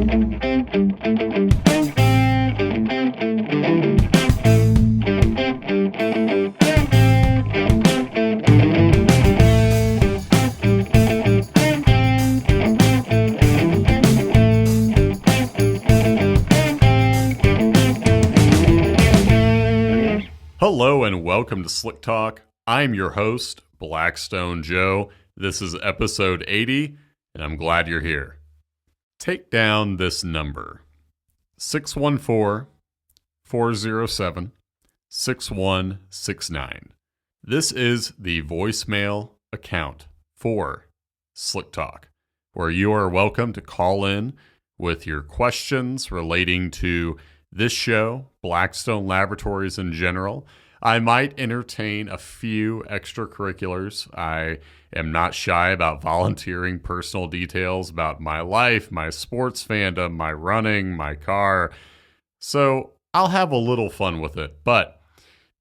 Hello and welcome to Slick Talk. I'm your host, Blackstone Joe. This is episode 80, and I'm glad you're here. Take down this number, 614-407-6169. This is the voicemail account for Slick Talk, where you are welcome to call in with your questions relating to this show, Blackstone Laboratories in general. I might entertain a few extracurriculars. I am not shy about volunteering personal details about my life, my sports fandom, my running, my car. So I'll have a little fun with it. But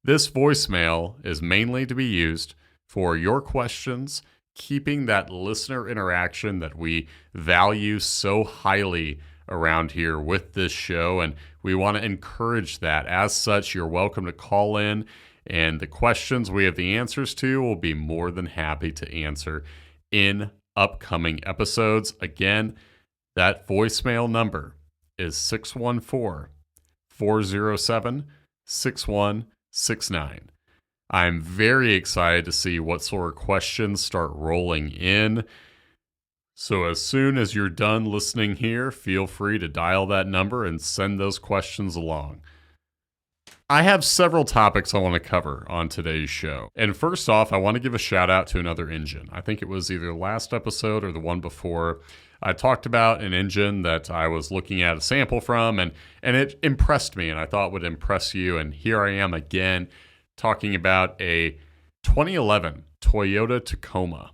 this voicemail is mainly to be used for your questions, keeping that listener interaction that we value so highly around here with this show, and we want to encourage that. As such, you're welcome to call in, and the questions we have the answers to will be more than happy to answer in upcoming episodes. Again, that voicemail number is 614-407-6169. I'm very excited to see what sort of questions start rolling in. So as soon as you're done listening here, feel free to dial that number and send those questions along. I have several topics I want to cover on today's show. And first off, I want to give a shout out to another engine. I think it was either the last episode or the one before. I talked about an engine that I was looking at a sample from, and it impressed me, and I thought would impress you. And here I am again talking about a 2011 Toyota Tacoma.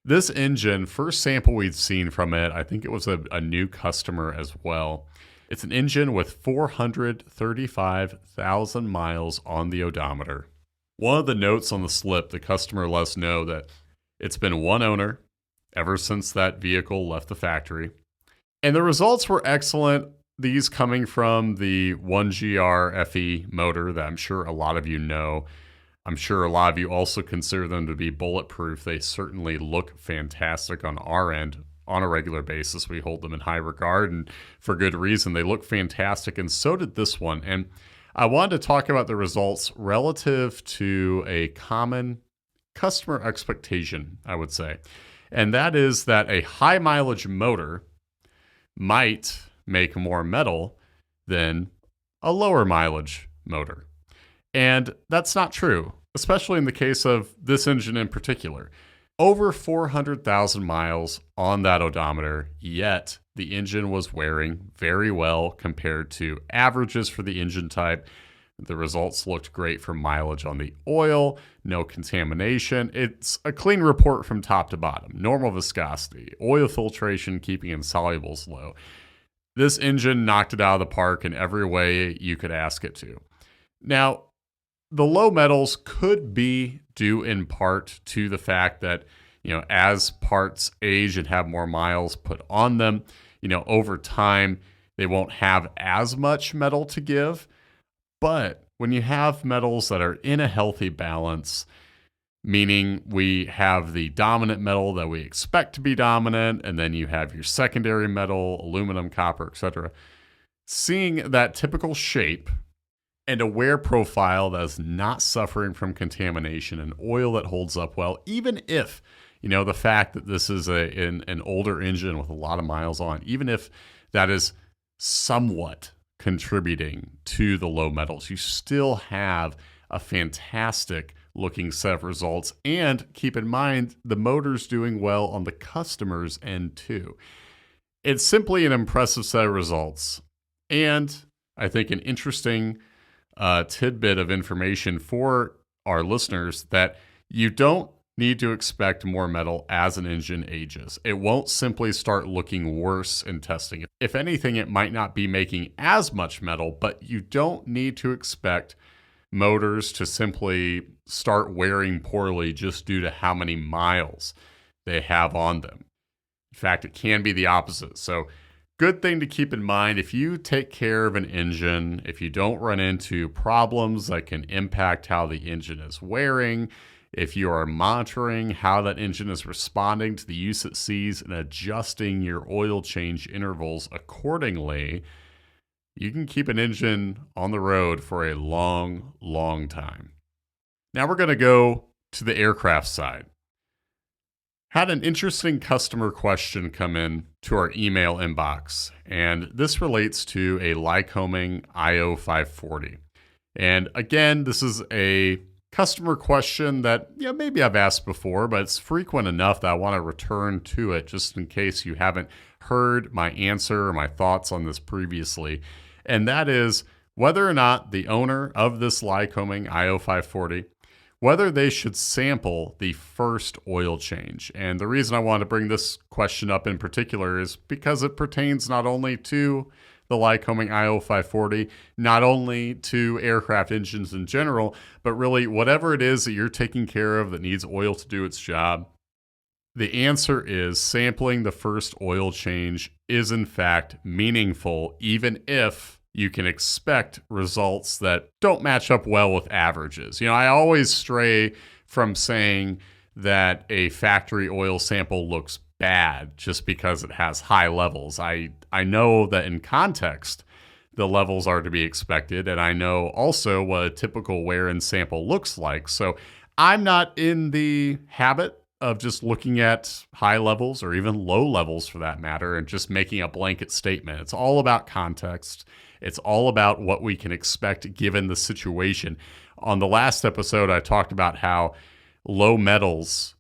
This engine, first sample we'd seen from it, I think it was a new customer as well. It's an engine with 435,000 miles on the odometer. One of the notes on the slip, the customer let us know that it's been one owner ever since that vehicle left the factory. And the results were excellent. These coming from the 1GR FE motor that I'm sure a lot of you know. I'm sure a lot of you also consider them to be bulletproof. They certainly look fantastic on our end. On a regular basis, we hold them in high regard, and for good reason. They look fantastic, and so did this one. And I wanted to talk about the results relative to a common customer expectation, I would say. And that is that a high mileage motor might make more metal than a lower mileage motor. And that's not true, especially in the case of this engine in particular. Over 400,000 miles on that odometer, yet the engine was wearing very well compared to averages for the engine type. The results looked great for mileage on the oil, no contamination. It's a clean report from top to bottom. Normal viscosity, oil filtration, keeping insolubles low. This engine knocked it out of the park in every way you could ask it to. Now, the low metals could be due in part to the fact that, as parts age and have more miles put on them, over time, they won't have as much metal to give. But when you have metals that are in a healthy balance, meaning we have the dominant metal that we expect to be dominant, and then you have your secondary metal, aluminum, copper, etc., seeing that typical shape and a wear profile that is not suffering from contamination, an oil that holds up well, even if, the fact that this is an older engine with a lot of miles on, even if that is somewhat contributing to the low metals, you still have a fantastic looking set of results. And keep in mind, the motor's doing well on the customer's end too. It's simply an impressive set of results. And I think an interesting tidbit of information for our listeners that you don't need to expect more metal as an engine ages. It won't simply start looking worse in testing. If anything, it might not be making as much metal, but you don't need to expect motors to simply start wearing poorly just due to how many miles they have on them. In fact, it can be the opposite. So good thing to keep in mind, if you take care of an engine, if you don't run into problems that can impact how the engine is wearing, if you are monitoring how that engine is responding to the use it sees and adjusting your oil change intervals accordingly, you can keep an engine on the road for a long, long time. Now we're going to go to the aircraft side. Had an interesting customer question come in to our email inbox, and this relates to a Lycoming IO 540. And again, this is a customer question that maybe I've asked before, but it's frequent enough that I want to return to it just in case you haven't heard my answer or my thoughts on this previously. And that is whether or not the owner of this Lycoming IO 540, whether they should sample the first oil change. And the reason I want to bring this question up in particular is because it pertains not only to the Lycoming IO 540, not only to aircraft engines in general, but really whatever it is that you're taking care of that needs oil to do its job. The answer is sampling the first oil change is in fact meaningful, even if you can expect results that don't match up well with averages. I always stray from saying that a factory oil sample looks bad just because it has high levels. I know that in context, the levels are to be expected, and I know also what a typical wear-in sample looks like. So I'm not in the habit of just looking at high levels or even low levels for that matter and just making a blanket statement. It's all about context. It's all about what we can expect given the situation. On the last episode, I talked about how low metals,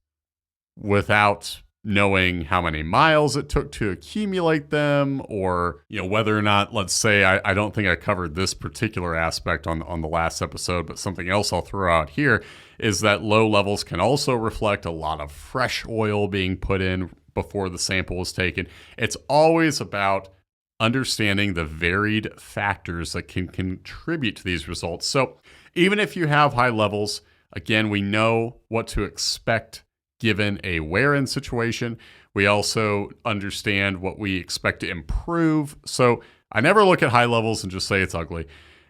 without knowing how many miles it took to accumulate them, or whether or not, let's say, I don't think I covered this particular aspect on the last episode, but something else I'll throw out here is that low levels can also reflect a lot of fresh oil being put in before the sample was taken. It's always about understanding the varied factors that can contribute to these results. So even if you have high levels, again, we know what to expect given a wear-in situation. We also understand what we expect to improve. So I never look at high levels and just say it's ugly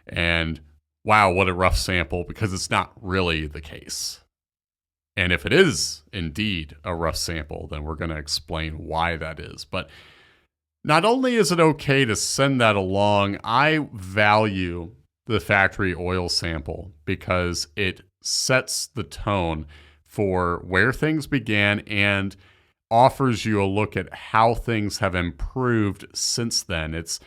and wow, what a rough sample, because it's not really the case. And if it is indeed a rough sample, then we're going to explain why that is. But not only is it okay to send that along, I value the factory oil sample because it sets the tone for where things began and offers you a look at how things have improved since then. It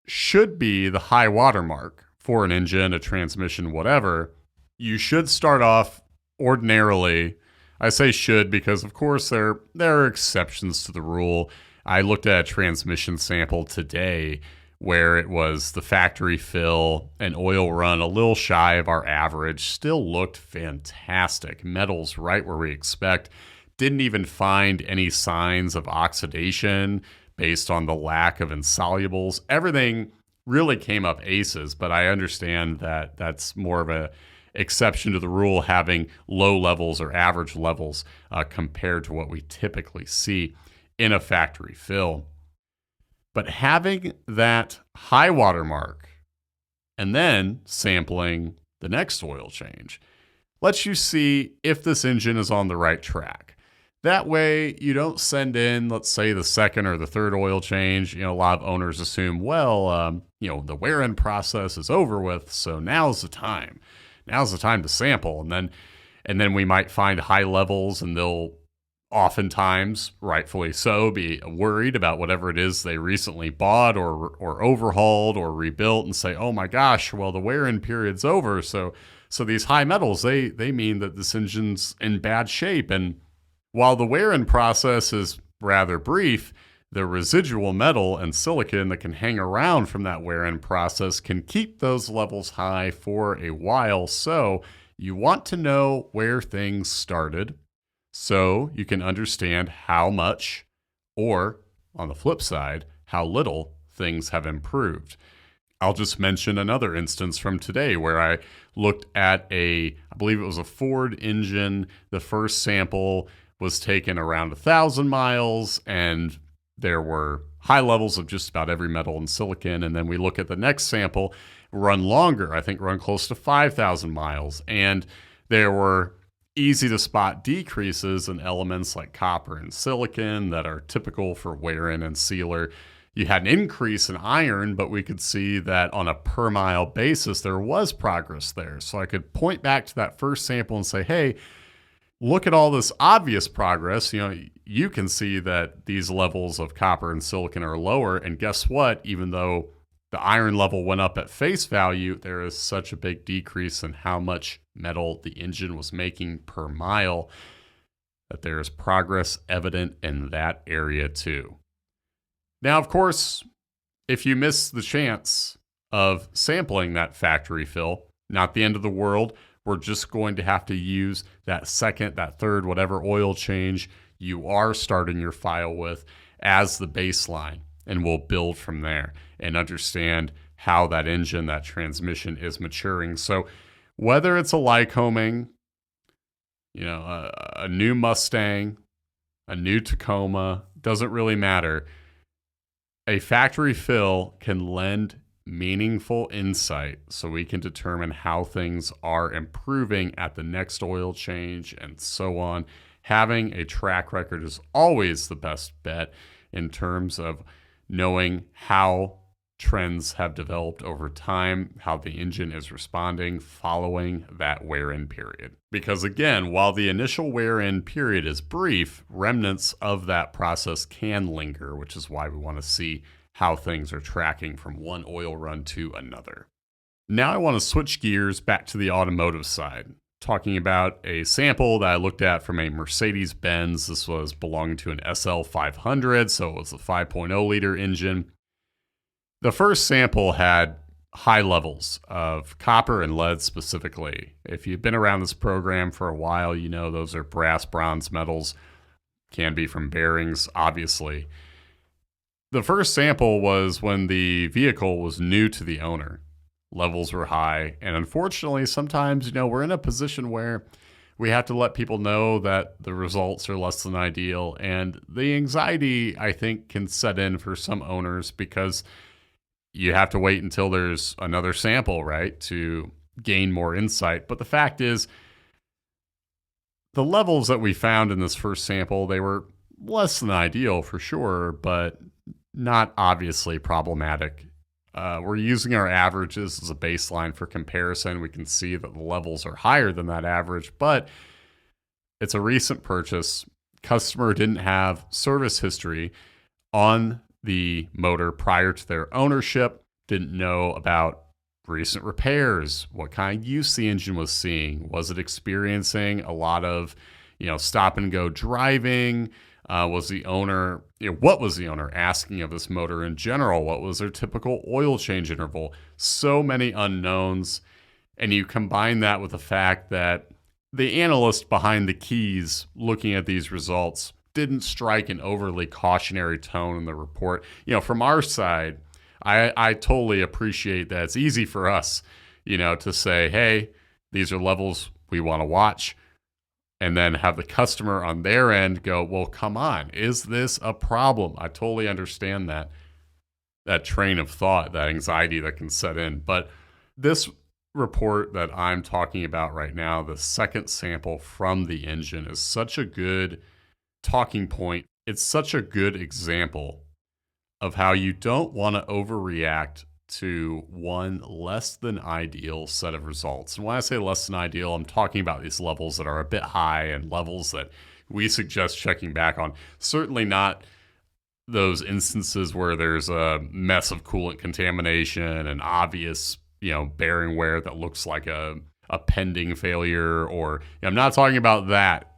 should be the high watermark for an engine, a transmission, whatever. You should start off ordinarily. I say should because, of course, there are exceptions to the rule. I looked at a transmission sample today where it was the factory fill, an oil run a little shy of our average, still looked fantastic. Metals right where we expect. Didn't even find any signs of oxidation based on the lack of insolubles. Everything really came up aces, but I understand that that's more of a exception to the rule, having low levels or average levels compared to what we typically see in a factory fill. But having that high water mark and then sampling the next oil change lets you see if this engine is on the right track. That way, you don't send in, let's say, the second or the third oil change. A lot of owners assume, well, the wear-in process is over with, so now's the time. Now's the time to sample. And then we might find high levels, and they'll oftentimes, rightfully so, be worried about whatever it is they recently bought or overhauled or rebuilt and say, oh my gosh, well, the wear-in period's over. So these high metals, they mean that this engine's in bad shape. And while the wear-in process is rather brief, the residual metal and silicon that can hang around from that wear-in process can keep those levels high for a while. So you want to know where things started so you can understand how much, or on the flip side, how little things have improved. I'll just mention another instance from today where I looked at I believe it was a Ford engine. The first sample was taken around 1,000 miles, and there were high levels of just about every metal and silicon. And then we look at the next sample, run longer, I think run close to 5,000 miles. And there were easy to spot decreases in elements like copper and silicon that are typical for wear-in and sealer. You had an increase in iron, but we could see that on a per mile basis, there was progress there. So I could point back to that first sample and say, hey, look at all this obvious progress. You can see that these levels of copper and silicon are lower. And guess what? Even though the iron level went up at face value, there is such a big decrease in how much metal the engine was making per mile that there is progress evident in that area too. Now, of course, if you miss the chance of sampling that factory fill, not the end of the world. We're just going to have to use that second, that third, whatever oil change you are starting your file with as the baseline. And we'll build from there and understand how that engine, that transmission is maturing. So whether it's a Lycoming, a new Mustang, a new Tacoma, doesn't really matter. A factory fill can lend meaningful insight so we can determine how things are improving at the next oil change and so on. Having a track record is always the best bet in terms of knowing how trends have developed over time, how the engine is responding following that wear-in period. Because again, while the initial wear-in period is brief, remnants of that process can linger, which is why we want to see how things are tracking from one oil run to another. Now I want to switch gears back to the automotive side, talking about a sample that I looked at from a Mercedes-Benz. This was belonging to an SL 500, so it was a 5.0 liter engine. The first sample had high levels of copper and lead specifically. If you've been around this program for a while, you know those are brass, bronze metals, can be from bearings, obviously. The first sample was when the vehicle was new to the owner. Levels were high, and unfortunately, sometimes, we're in a position where we have to let people know that the results are less than ideal, and the anxiety, I think, can set in for some owners because you have to wait until there's another sample, right, to gain more insight. But the fact is, the levels that we found in this first sample, they were less than ideal for sure, but not obviously problematic. We're using our averages as a baseline for comparison. We can see that the levels are higher than that average, but it's a recent purchase. Customer didn't have service history on the motor prior to their ownership, didn't know about recent repairs, what kind of use the engine was seeing. Was it experiencing a lot of, stop and go driving? Was the owner, what was the owner asking of this motor in general? What was their typical oil change interval? So many unknowns. And you combine that with the fact that the analyst behind the keys looking at these results didn't strike an overly cautionary tone in the report. From our side, I totally appreciate that it's easy for us, to say, hey, these are levels we want to watch. And then have the customer on their end go, well, come on, is this a problem? I totally understand that train of thought, that anxiety that can set in. But this report that I'm talking about right now, the second sample from the engine, is such a good talking point. It's such a good example of how you don't want to overreact to one less than ideal set of results. And when I say less than ideal, I'm talking about these levels that are a bit high and levels that we suggest checking back on. Certainly not those instances where there's a mess of coolant contamination and obvious, bearing wear that looks like a pending failure, or I'm not talking about that.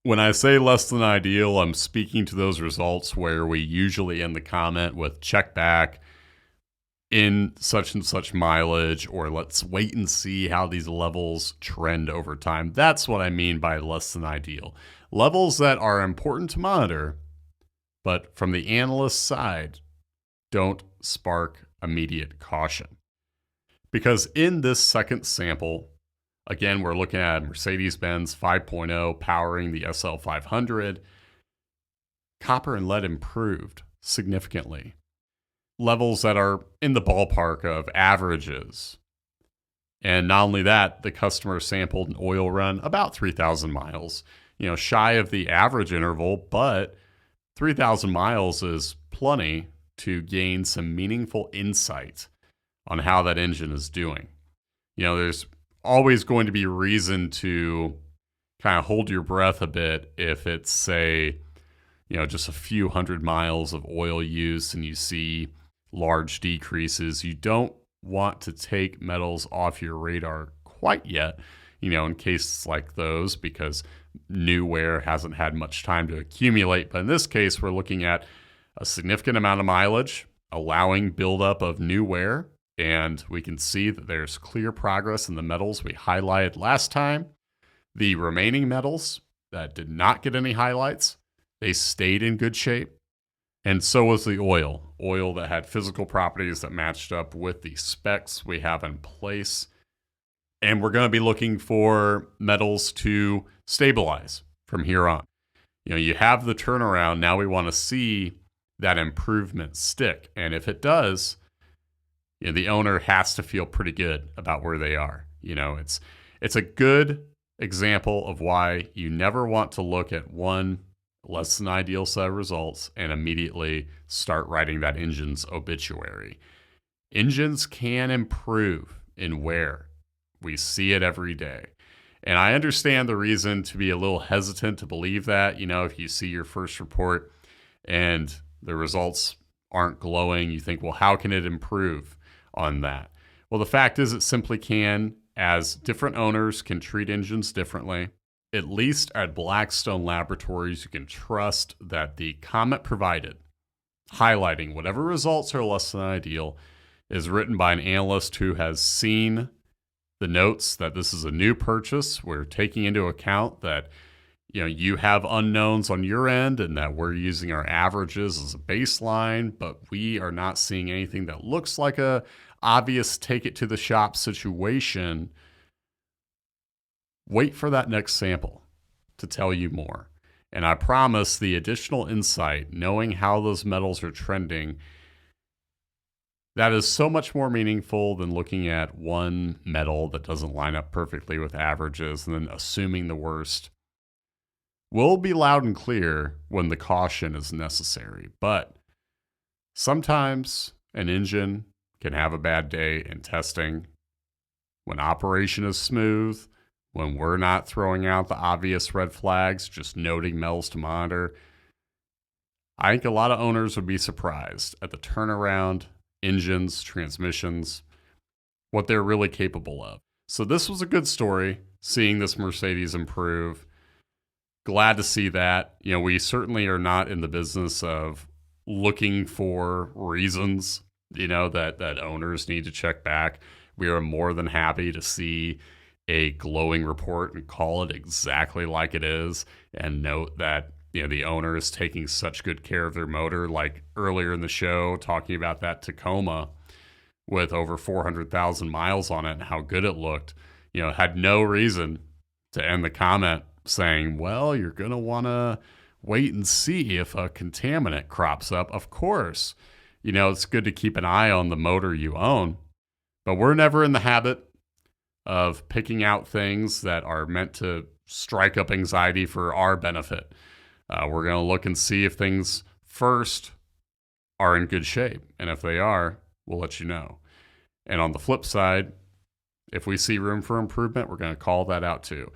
When I say less than ideal, I'm speaking to those results where we usually end the comment with check back in such and such mileage, or let's wait and see how these levels trend over time. That's what I mean by less than ideal. Levels that are important to monitor, but from the analyst's side, don't spark immediate caution. Because in this second sample Again, we're looking at Mercedes-Benz 5.0 powering the SL500. Copper and lead improved significantly. Levels that are in the ballpark of averages. And not only that, the customer sampled an oil run about 3,000 miles, shy of the average interval, but 3,000 miles is plenty to gain some meaningful insight on how that engine is doing. There's always going to be reason to kind of hold your breath a bit if it's, say, just a few hundred miles of oil use and you see large decreases. You don't want to take metals off your radar quite yet, in cases like those, because new wear hasn't had much time to accumulate. But in this case, we're looking at a significant amount of mileage, allowing buildup of new wear, and we can see that there's clear progress in the metals we highlighted last time. The remaining metals that did not get any highlights, they stayed in good shape. And so was the oil that had physical properties that matched up with the specs we have in place. And we're going to be looking for metals to stabilize from here on. You have the turnaround. Now we want to see that improvement stick. And if it does, the owner has to feel pretty good about where they are. It's a good example of why you never want to look at one less than ideal set of results and immediately start writing that engine's obituary. Engines can improve in wear. We see it every day. And I understand the reason to be a little hesitant to believe that. If you see your first report and the results aren't glowing, you think, well, how can it improve on that? Well, the fact is it simply can, as different owners can treat engines differently. At least at Blackstone Laboratories, you can trust that the comment provided, highlighting whatever results are less than ideal, is written by an analyst who has seen the notes that this is a new purchase. We're taking into account that you have unknowns on your end and that we're using our averages as a baseline, but we are not seeing anything that looks like a obvious take it to the shop situation. Wait for that next sample to tell you more. And I promise the additional insight, knowing how those metals are trending, that is so much more meaningful than looking at one metal that doesn't line up perfectly with averages and then assuming the worst. We'll be loud and clear when the caution is necessary, but sometimes an engine can have a bad day in testing. When operation is smooth, when we're not throwing out the obvious red flags, just noting metals to monitor, I think a lot of owners would be surprised at the turnaround, engines, transmissions, what they're really capable of. So this was a good story, seeing this Mercedes improve. Glad to see that. We certainly are not in the business of looking for reasons, that owners need to check back. We are more than happy to see a glowing report and call it exactly like it is, and note that the owner is taking such good care of their motor. Like earlier in the show, talking about that Tacoma with over 400,000 miles on it and how good it looked. Had no reason to end the comment saying, well, you're going to want to wait and see if a contaminant crops up. Of course, it's good to keep an eye on the motor you own, but we're never in the habit of picking out things that are meant to strike up anxiety for our benefit. We're going to look and see if things first are in good shape. And if they are, we'll let you know. And on the flip side, if we see room for improvement, we're going to call that out too.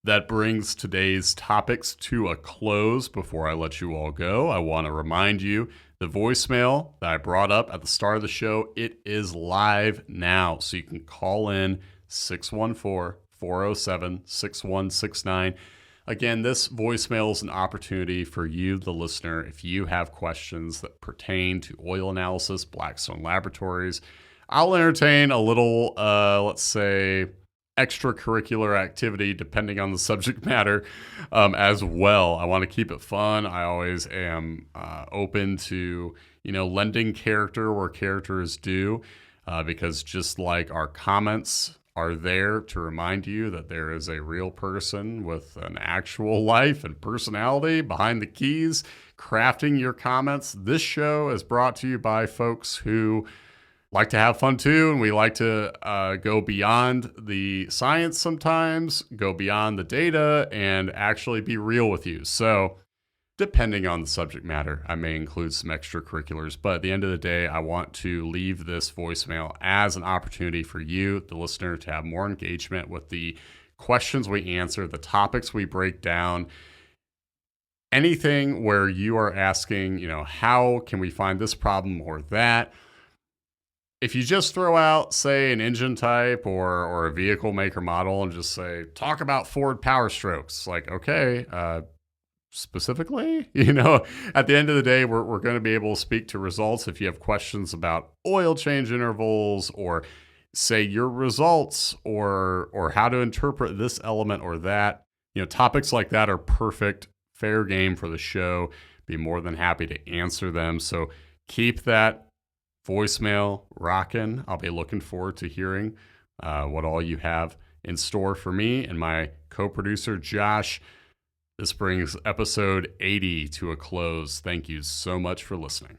That brings today's topics to a close. Before I let you all go, I want to remind you the voicemail that I brought up at the start of the show, it is live now. So you can call in 614-407-6169. Again, this voicemail is an opportunity for you, the listener, if you have questions that pertain to oil analysis, Blackstone Laboratories. I'll entertain a little, let's say, extracurricular activity depending on the subject matter as well. I want to keep it fun. I always am open to lending character where character is due, because just like our comments are there to remind you that there is a real person with an actual life and personality behind the keys crafting your comments. This show is brought to you by folks who like to have fun too, and we like to go beyond the science sometimes, go beyond the data, and actually be real with you. So depending on the subject matter, I may include some extracurriculars, but at the end of the day, I want to leave this voicemail as an opportunity for you, the listener, to have more engagement with the questions we answer, the topics we break down, anything where you are asking, how can we find this problem or that? If you just throw out, say, an engine type or a vehicle maker model and just say, talk about Ford Power Strokes, like, okay, specifically, at the end of the day, we're going to be able to speak to results. If you have questions about oil change intervals or say your results or how to interpret this element or that, topics like that are perfect, fair game for the show. Be more than happy to answer them. So keep that voicemail rocking. I'll be looking forward to hearing what all you have in store for me and my co-producer, Josh. This brings episode 80 to a close. Thank you so much for listening.